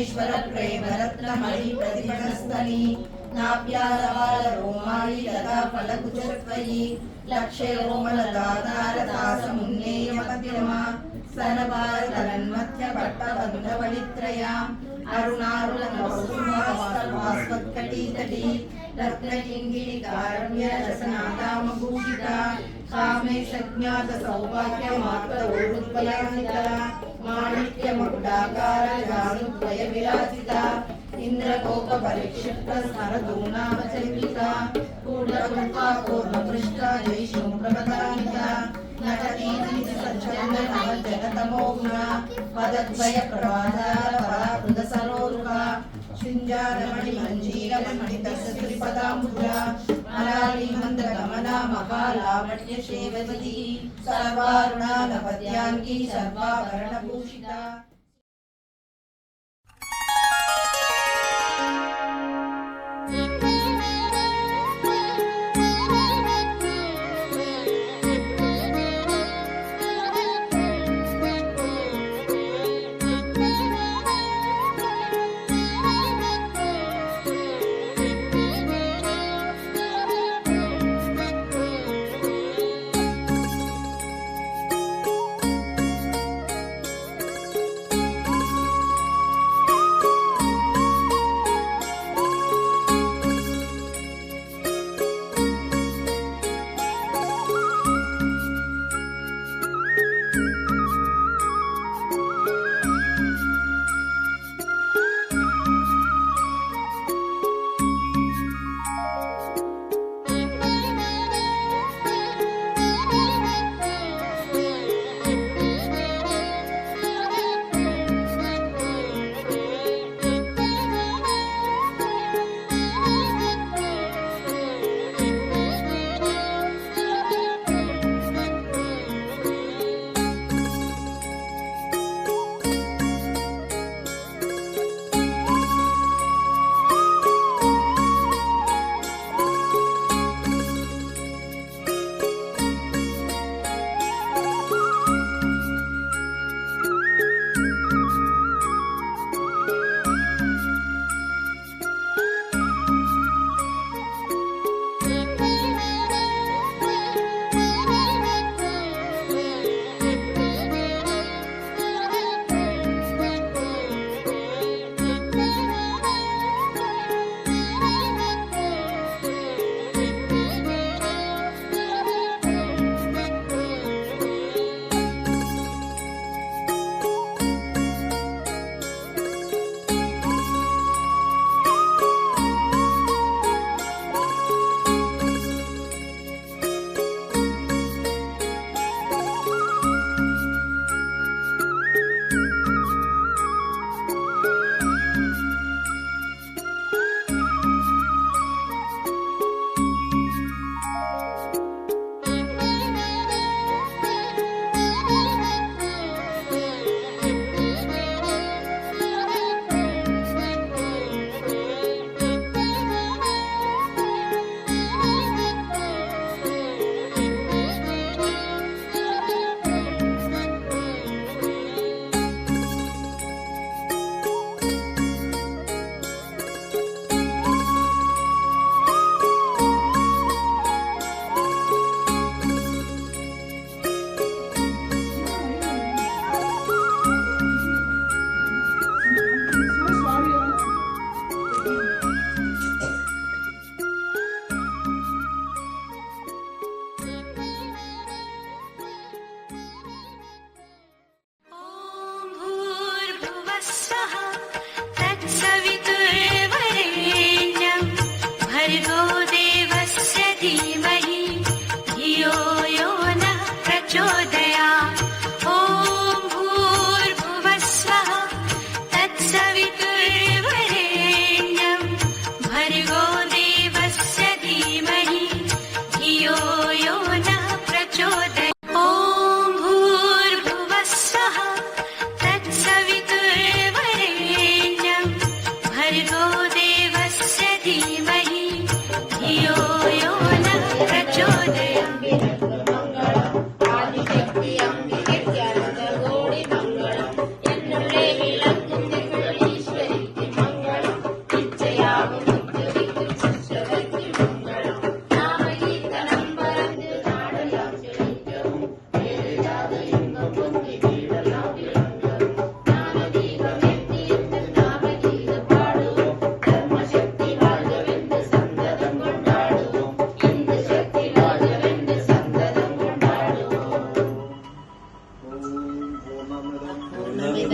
పరమేశ్వర ప్రేమరత్నమణి ప్రతిపదస్థలి నాప్యాలవాల రోమాళి లతా ఫలకుచత్వయి లక్ష్య రోమలతాదారదాసమున్నేయ మధ్యమా స్తనభారతన్మధ్య పట్టబంధవళిత్రయాం అరుణారుణమౌసుమవస్త్రభాస్వత్కటీతటీ రత్నకింగిణికారమ్య రసనాదామభూషిత కామేశజ్ఞాత సౌభాగ్యమాత్రౌరుత్పలాన్విత మాణిక్యమకుడాకార జానుద్వయ విరాజిత ఇంద్రగోప పరిక్షిప్త స్మరదూనామచరిత కూడకుంపా పూర్ణపృష్ట జైష్ణు ప్రమదాన్విత నటతీతి సజ్జన నవ జగతమోఘ్న పదద్వయ ప్రవాదార పరాకృత సరోరుహ శృంజారమణి మంజీరమణి త్రిపదాంబుజ మరాళి మంద గమన మహాలావణ్య సేవతి సర్వారుణాలపద్యాంగి సర్వాభరణ భూషిత.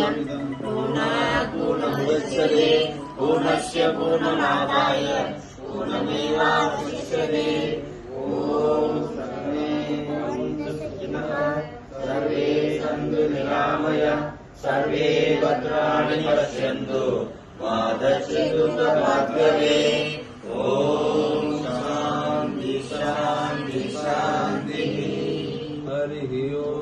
पूर्णात् पूर्णमुदच्यते पूर्णस्य पूर्णमादाय पूर्णमेवावशिष्यते। ॐ सर्वे सन्तु निरामयाः सर्वे भद्राणि पश्यन्तु मा कश्चित् दुःखभाग्भवेत्। ॐ शान्ति शान्ति शान्तिः। हरिः ओम्।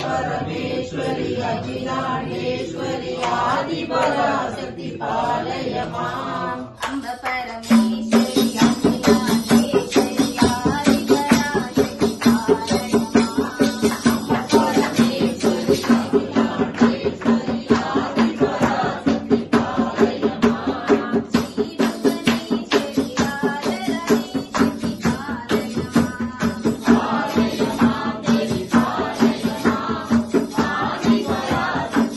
परमेश्वरी अखिलांडेश्वरी आदिपराशक्ति पालय माम्। अम्ब परमेश्वरी अखिलांडेश्वरी आदिपराशक्ति पालय माम्। अम्ब परमेश्वरी अखिलांडेश्वरी आदिपराशक्ति पालय माम्। श्री भुवनेश्वरी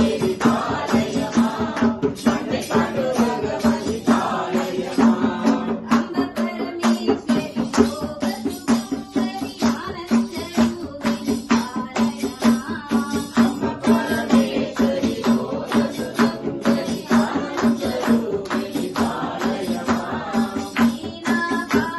राजराजेश्वरी पालय माम्।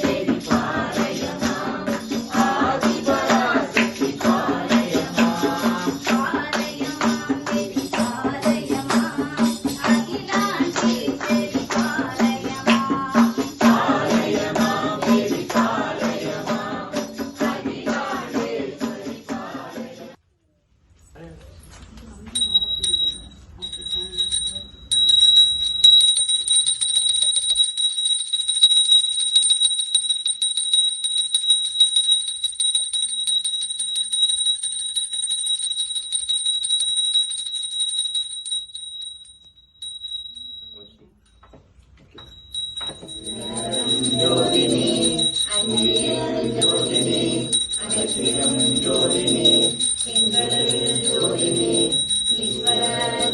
देवी पालय ज्योतिनी ज्योतिनी ज्योतिनी ज्योतिनी ईश्वर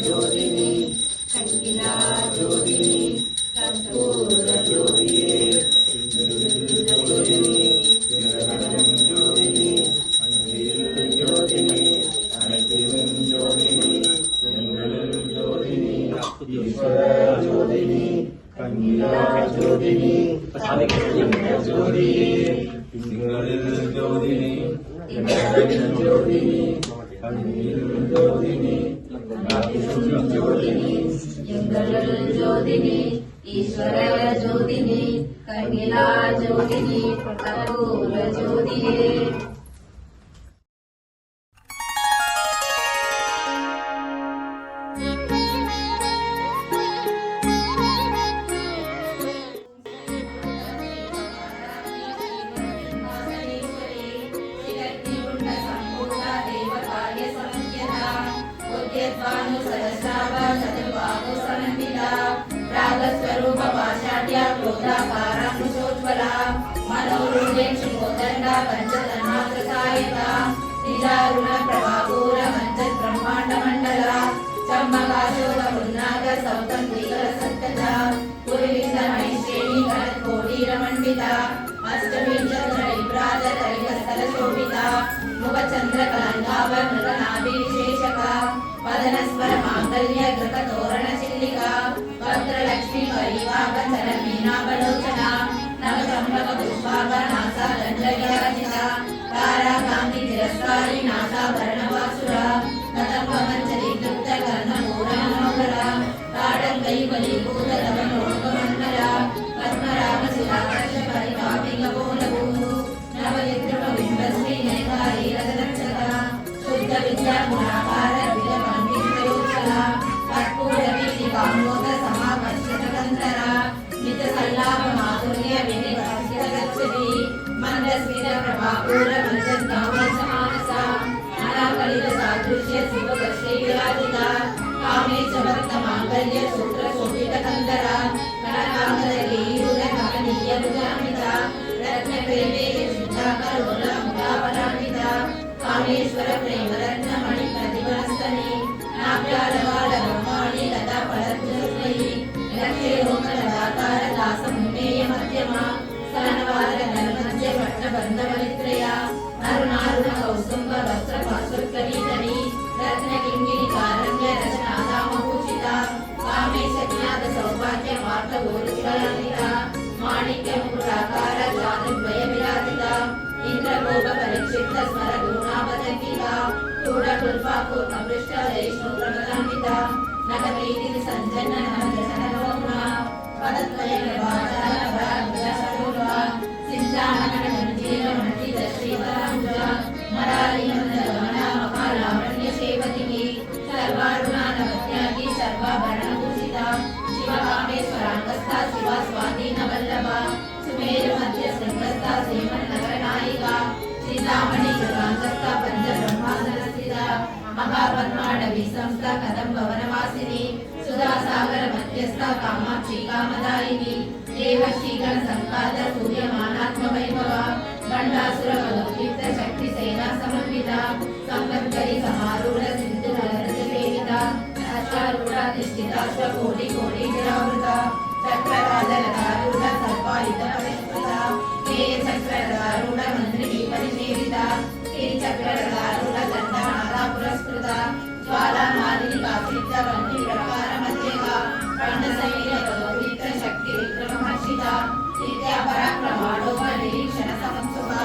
ज्योतिनी कंकिला ज्योतिनी कर्पूर ज्योतिये ज्योतिनी ज्योतिनी ज्योतिनी ज्योतिनी ज्योतिनी ईश्वर ज्योतिनी कंकिला ज्योतिनी ज्योतिये सिंगल ज्योतिनी ज्योतिनी ज्योतिनी ज्योतिनी ज्योतिनी ईश्वर ज्योतिनी कंकिला ज्योतिनी कर्पूर ज्योतिये यद्भानु सहस्राभ चतुर्बाहु समन्विता रागस्वरूप पाषाढ्या क्रोधाकारानुशोज्वला मनोरूपेण शिवोदण्डा पञ्चतन्मात्रसायिता निजारुण प्रभापूर मञ्जत् ब्रह्माण्डमण्डला चम्मकाशोक वृन्नाग सौतं दिगर सत्तजा पुरविन्द मणिश्रेणी गणत्कोटीरमण्डिता अष्टविंशतिराज तैलस्थलशोभिता मुखचन्द्रकलङ्काभ मृगनाभिविशेषका वदनस्वर माङ्गल्य घृततोरणचिल्लिका वक्त्रलक्ष्मी परिवाह चरमीनाभलोचना नवचम्पक पुष्पाभ नासा दण्डविराजिता ताराकान्ति तिरस्कारी नासाभरणवासुरा कदम्बमञ्जरीकृत कर्णपूरणमनोहरा ताडङ्गैवलीभूत लवणोपमण्डला पद्मरागशिलाकर्ष परिपापिकपोलभू नवविद्रुमबिम्बश्री नैकारी रजरक्षका शुद्ध विद्या गुणाकार विजपङ्कितयोत्सला कर्पूरवीतिकामोद समाकर्षकगन्धरा निजसल्लाभ माधुर्य विनिवर्षितगच्छति मन्दस्मित प्रभापूर मञ्जन्गौरसमानसा अनाकलित सादृश्य शिवकर्षे विराजिता कामेश भक्त माङ्गल्य सूत्र शोभितकन्दरा कनकाङ्गदगीरुद कमनीय भुजामिता रत्नप्रेमे शुद्धाकरोल मुदापरान्विता कामेश्वर प्रेमरत्न मणि प्रतिवनस्तनि नाभ्यालवाल ब्रह्माणि लता फलद्वयी लक्ष्ये रोमलदाकार दासमुन्नेय मध्यमा स्तनवार नलमध्य पट्टबन्धवलित्रया अरुणारुण कौस्तुम्भ वस्त्र पार्श्वकरीतनी रत्नकिङ्गिनि कारण्य रचनादामभूषिता कामेश ज्ञात सौभाग्य मार्गवोरुकलान्विता माणिक्य मुकुटाकार चारुद्वय विराजिता इंद्रगोप परिक्षिप्त स्मर गुणावदन्विता चूडकुल्फा पूर्णपृष्ठ वैष्णु प्रमदान्विता नगरीति सञ्जन्न नवदशनगौना पदद्वय प्रभाकर भराभुजशूर्वा सिञ्चानन गञ्जीर मण्डित श्रीवराम्बुजा मराली मन्दगमना महालावण्य सेवतिकी सर्वारुणा नवत्यागी सर्वाभरणभूषिता शिवकामेश्वराङ्गस्था शिवा स्वाधीनवल्लभा सुमेरु मध्य शृङ्गस्था श्रीमन्नगरनायिका सीतामणि गृहाङ्गस्था पञ्चब्रह्मासनस्थिता महापद्माडवी संस्था कदम्बवनवासिनी सुधासागर मध्यस्था कामाक्षी कामदायिनी देवश्रीगण संपाद सूर्यमानात्मवैभवा गण्डासुर मधुदीप्त शक्ति सेना समन्विता संवत्सरी समारूढ सिन्धुरसेविता अश्वारूढाधिष्ठिताश्वकोटि कोटिगिरावृता चक्रराजलतारूढ सर्पायुध परिष्कृता केयचक्ररथारूढ मन्त्रिणी परिसेविता गिरिचक्ररथारूढ दण्डनादा पुरस्कृता ज्वालामालिनी काचित्त वह्नि प्रकारमध्यका खण्डसैन्य पदोदित शक्ति विक्रमहर्षिता विद्या पराक्रमाणोप निरीक्षण समत्सुखा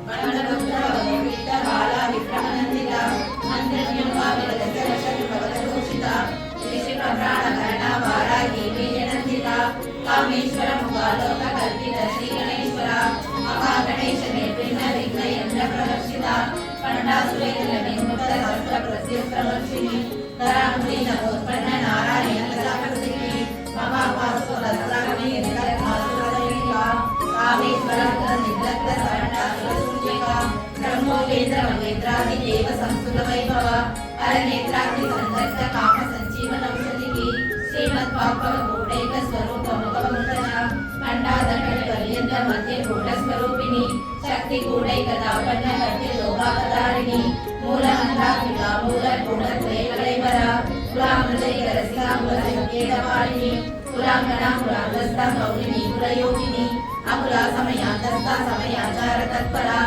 गणपुत्र वदोदित बाला विक्रमनन्दिता मन्त्रज्ञा विरदशरशत भवदभूषिता ऋषिप्रभ्राणकर्णा वाराही वीर्यनन्दिता कामेश्वर मुखालोक कल्पित श्रीगणेश्वरा महागणेश निर्विघ्न विघ्नयन्त्र प्रदर्शिता खण्डासुरेन्द्र निर्मुक्त हस्त प्रत्युत्तरवर्षिणी धरामुनि नवोत्पन्न नारायण कलाकृतिकी महापार्श्वदत्ताग्नि निर्गतासुरदैविका कामेश्वर निर्लग्न शरणासुरशून्यका ब्रह्मोपेन्द्र महेन्द्रादि देव संस्तुत वैभव अरनेत्राग्नि संदग्ध काम संजीवनौषधिकी श्रीमद्भागवतोडैक स्वरूप मुखमुद्रजा खण्डादण्ड पर्यन्त मध्य गूढस्वरूपिणी शक्ति गूढैकदापन्न गद्य लोकावतारिणी मूलमन्त्रात्मिका मूलगूढद्वैकलैवरा कुलामृतैकरसिका कुलसंकेतपालिनी कुलाङ्गना कुलाङ्गस्था गौरिणी कुलयोगिनी अकुला समयान्तस्था समयाचार तत्परा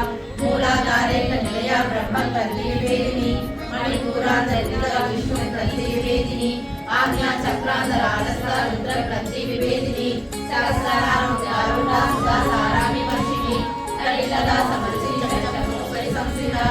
मूलाधारैक निलया ब्रह्म कल्पिवेदिनी मणिपूरान्तर्गता विष्णु प्रतिवेदिनी आज्ञा चक्रान्तरालस्था रुद्र प्रतिविवेदिनी सहस्रनामोच्चारूढा सुधासाराभिवर्षिणी कलिलता समर्चिनी चक्रमोपरि संस्थिता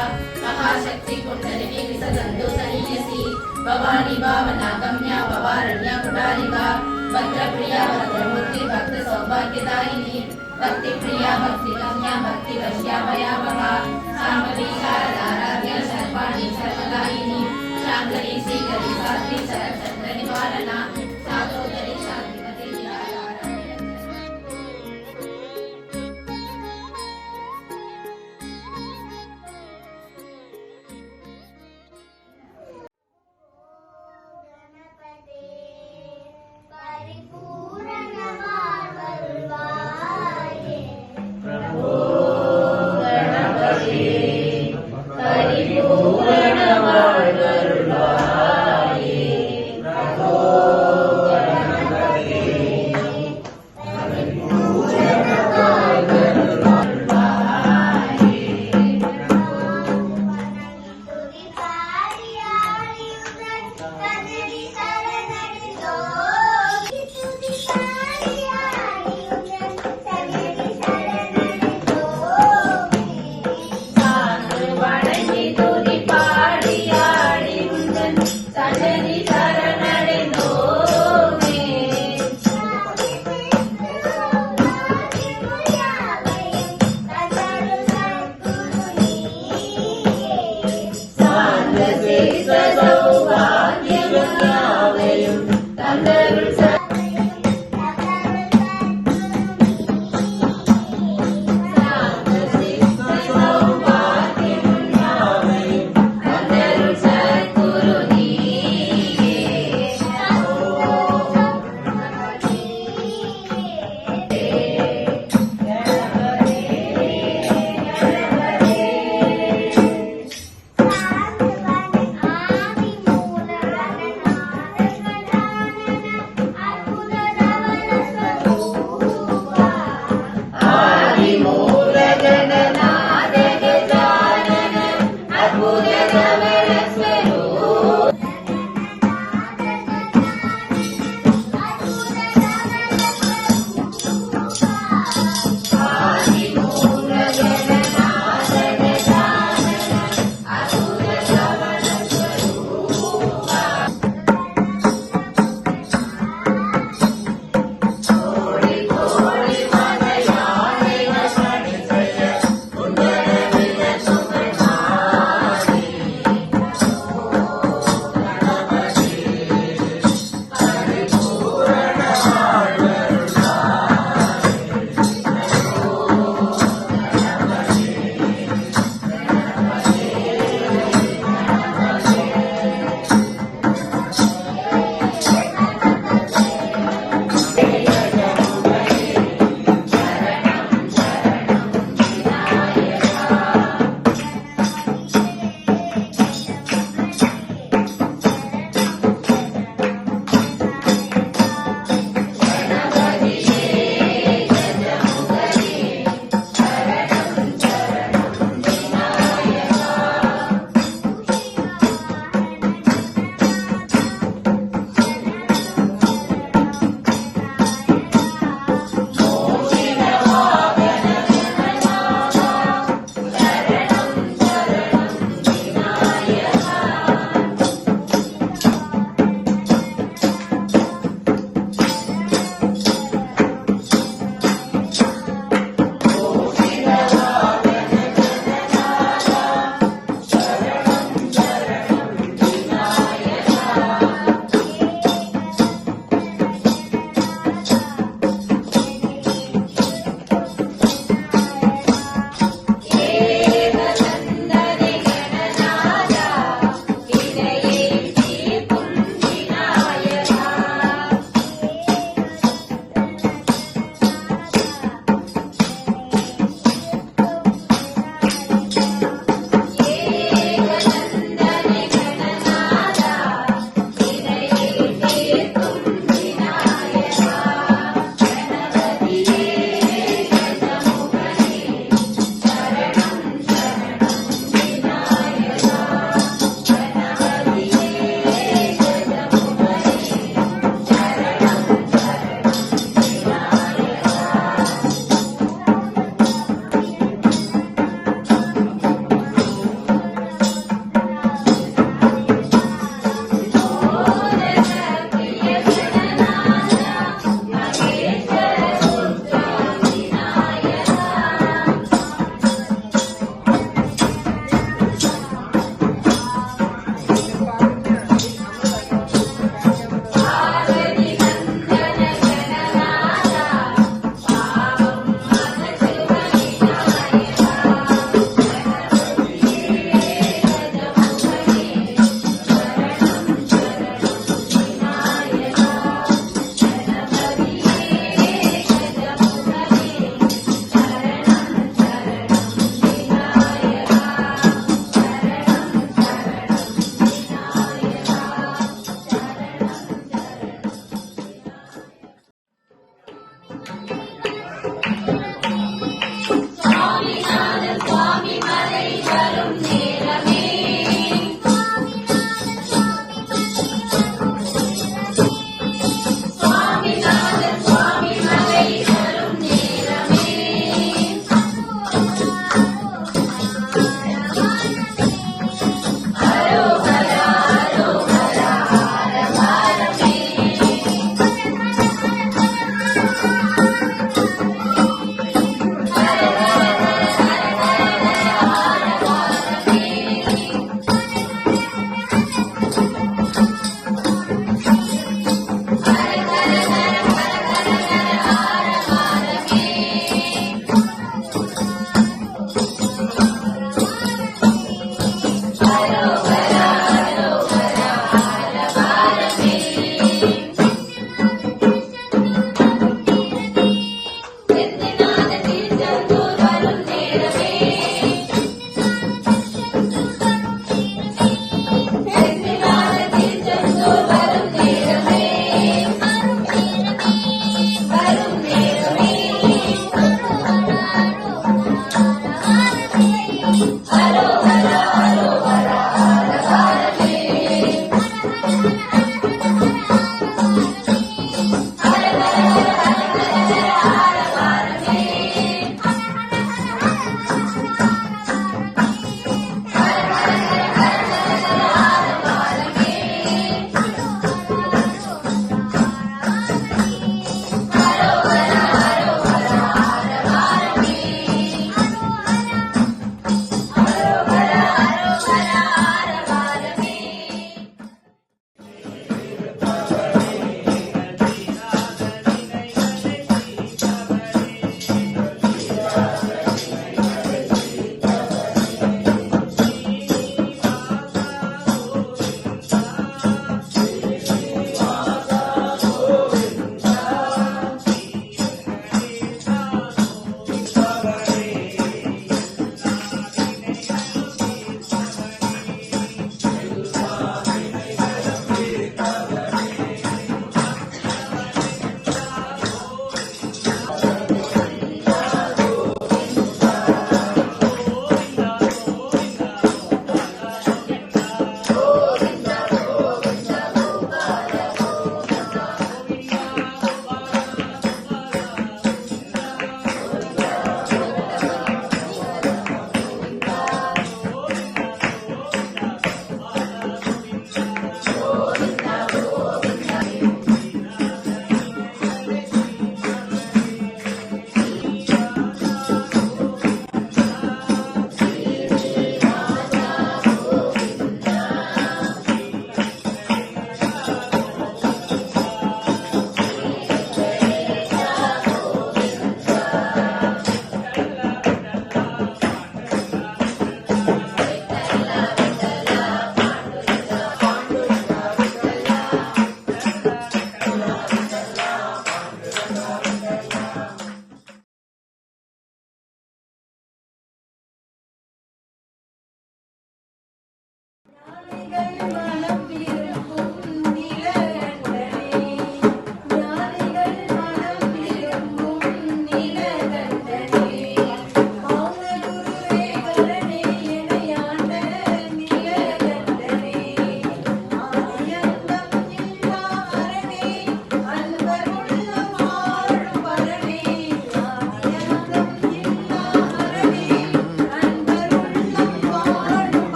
महाशक्ति कुण्डलिनी विसदन्तुतनीयसी भवानी भावना गम्या भवारण्या कुटारिका भद्रप्रिया भद्रमूर्ति भक्त सौभाग्यदायिनी भक्ति प्रिया भक्ति गम्या भक्ति वश्या भयावहा शाम्भवी शारदाराध्या शर्वाणी शर्मदायिनी शाङ्करी श्रीकरी साध्वी शरच्चन्द्र निवारणा सातोदरी शान्तिमती ಭಜನಿ ಶರಣಡೆಂದೋನೆ സാന്ദസിക സൗഭാഗ്യമുണ്ടാവയും തന്നരുൾ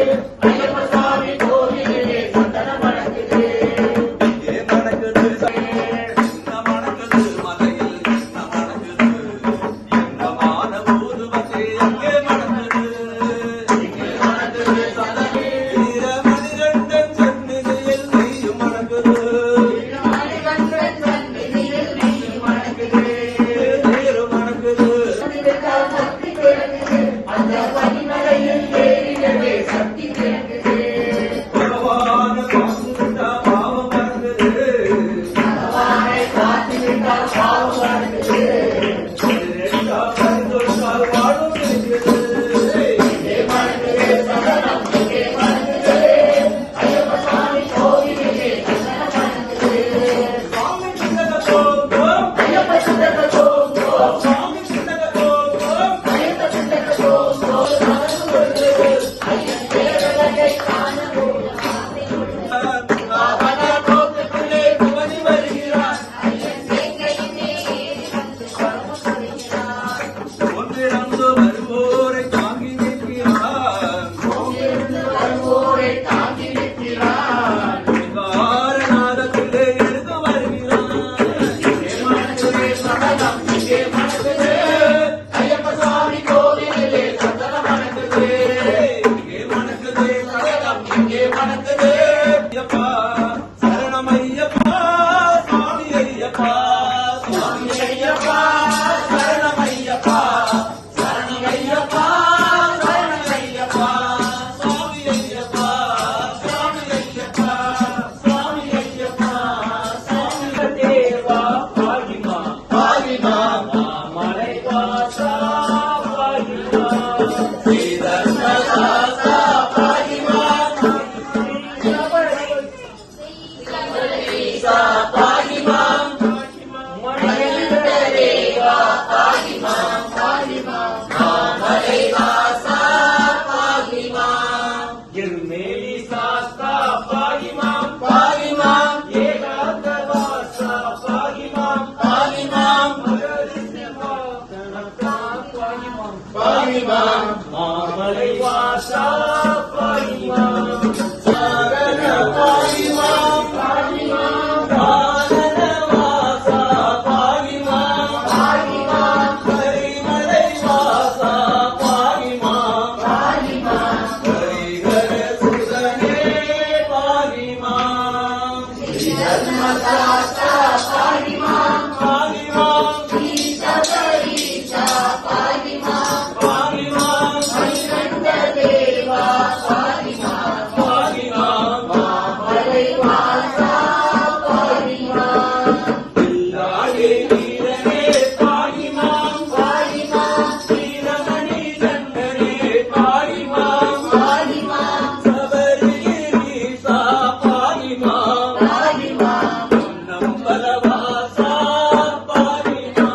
ஐயப்ப சாமி கோவிலிலே சந்தனம் மணக்குது. இங்கே மணக்குது என்ன மணக்குது மலையில் என்ன மணக்குது எங்கமான ஊதுவத்தி எங்கே மணக்குது இங்கே மணக்குது சந்தனமே. வீரமணிகண்டன் சந்நிதியில் நெய்யும் மணக்குது மணிகண்டன் சந்நிதியில் நெய்யும் மணக்குது. நீரு மணக்குது மனிதர்கள் சக்தி பிறக்குது. அந்த பனிமலையில் ஏறிடவே சக்தி பிறக்குது. பகவான காத்துவிட்டா பாவம் மறக்குது பகவானை காத்துவிட்டால் பாவம் மறக்குது. ரெண்டா பரிந்தொழித்தால் வாழும் இருக்குது இங்கே மணக்குது சந்தனம், இங்கே மணக்குது. ஐயப்ப சாமி கோவிலிலே சந்தனம் மணக்குது. சாமி சின்னக தோம் ஐயப்ப சுந்தர கோங்கோ, சாமி சின்னக தோம் ஐயப்ப சுந்தர கோங்கோ, நடந்து கொள்கிறது. ஐயன் பேரழகை காணவும் ஆசை கொள்கிறது. பாவன கோப்புக்குள்ளே புகழி வருகிறார். ஐயன் வேங்கையிலே ஏறி வந்து பரம கொள்கிறார். ஒன்றிடந்து வருவோரை தாங்கி நிற்கிறார் இங்கிருந்து வருவோரை தாங்கி நிற்கிறார். காரணாதத்திலே எடுத்து வருகிறார் இங்கே மணக்குது சந்தனம், இங்கே மணக்குது. ஐயப்ப சாமி கோவிலிலே சந்தனம் மணக்குது. இங்கே மணக்குது சந்தனம், இங்கே மணக்குது. ஐயப்பா சரணம் ஐயப்பா சுவாமி ஐயப்பா சுவாமி ஐயப்பா, சரணம் ஐயப்பா, சரணம் ஐயப்பா, சரணம் ஐயப்பா, சுவாமி ஐயப்பா சுவாமி ஐயப்பா, சுவாமி ஐயப்பா, சுவாமி தேவா பாகிமா, பாகிமா, மாமலை வாசா பாகிமா, ஸ்ரீதர்மதாசா பாகிமா, சபரீசா பாகிமா, மணிகண்டரேவா பாகிமா, பாகிமா, மாமலை வாசா பாகிமா, எருமேலி சாஸ்தா பாகிமா பாகிமா, ஏகாந்த வாசா பாகிமா பாகிமா, பாகிமா, மாமலை வாசா பாகிமா சரண பாகிமா, பாகிமா, கானன வாசா பாகிமா பாகிமா, கரிமலை வாசா பாகிமா பாகிமா, ஹரிஹர சுதனே பாகிமா தர்மதாசா பாகிமா, பாகிமா சபரீசா பாகிமா, பாகிமா மணிகண்ட தேவா பாகிமா, பாகிமா மாமலை வாசா பாகிமா, இல்லாதே வீரனே பாகிமா பாகிமா, வீரமணி கண்டனே பாகிமா பாகிமா, சபரிகிரீசா பாகிமா பாகிமா, நம்பலவாசா பாகிமா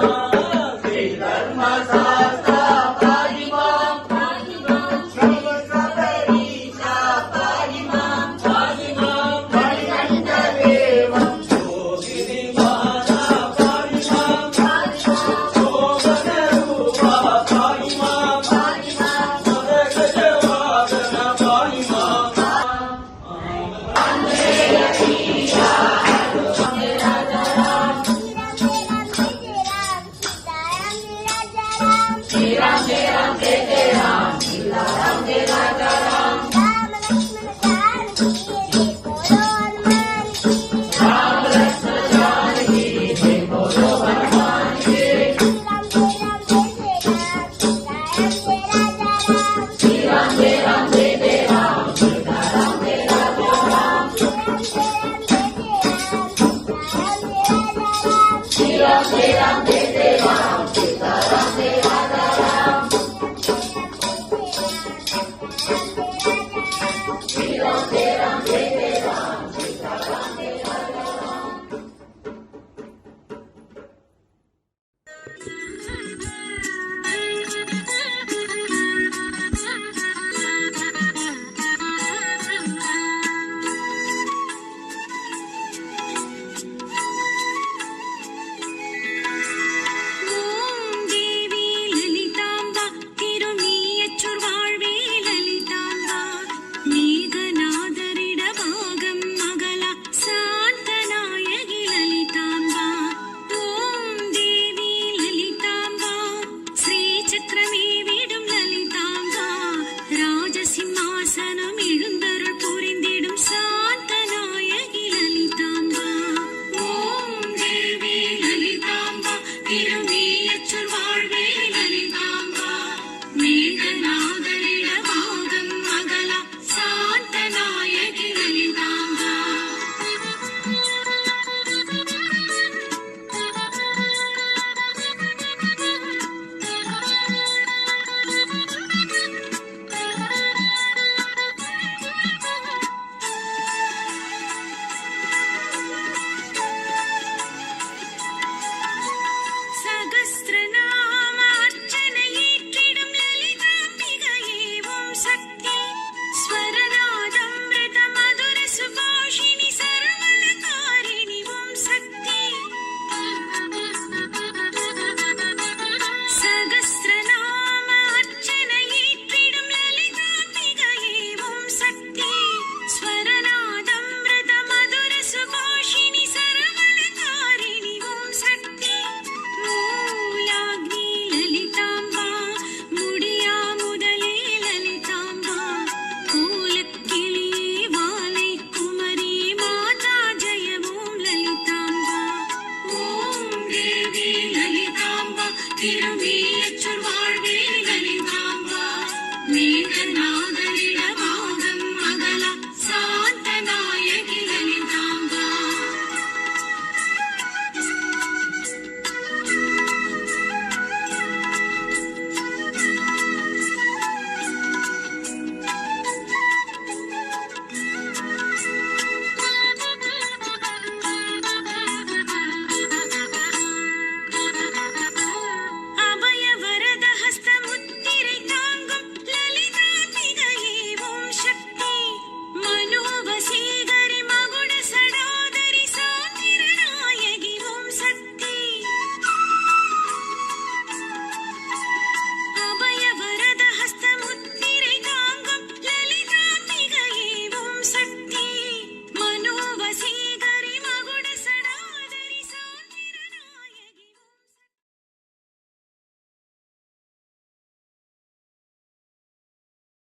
தர்மசாஸ்தா பாகிமா, பாகிமா, சபரீசா பாகிமா, பாகிமா மணிகண்ட தேவா யோகினி மாதா பாகிமா பாகிமா, சோமன ரூபா பாகிமா பாகிமா, மதகஜவாகன பாகிமா श्री राम जय राम जय जय राम, सीता राम जय राजा राम, राम लक्ष्मण जानकी जय बोलो हनुमान जी, श्री राम जय राम जय जय राम, सीता राम जय राजा राम, श्री राम जय राम जय जय राम, सीता राम जय राजा राम, श्री राम जय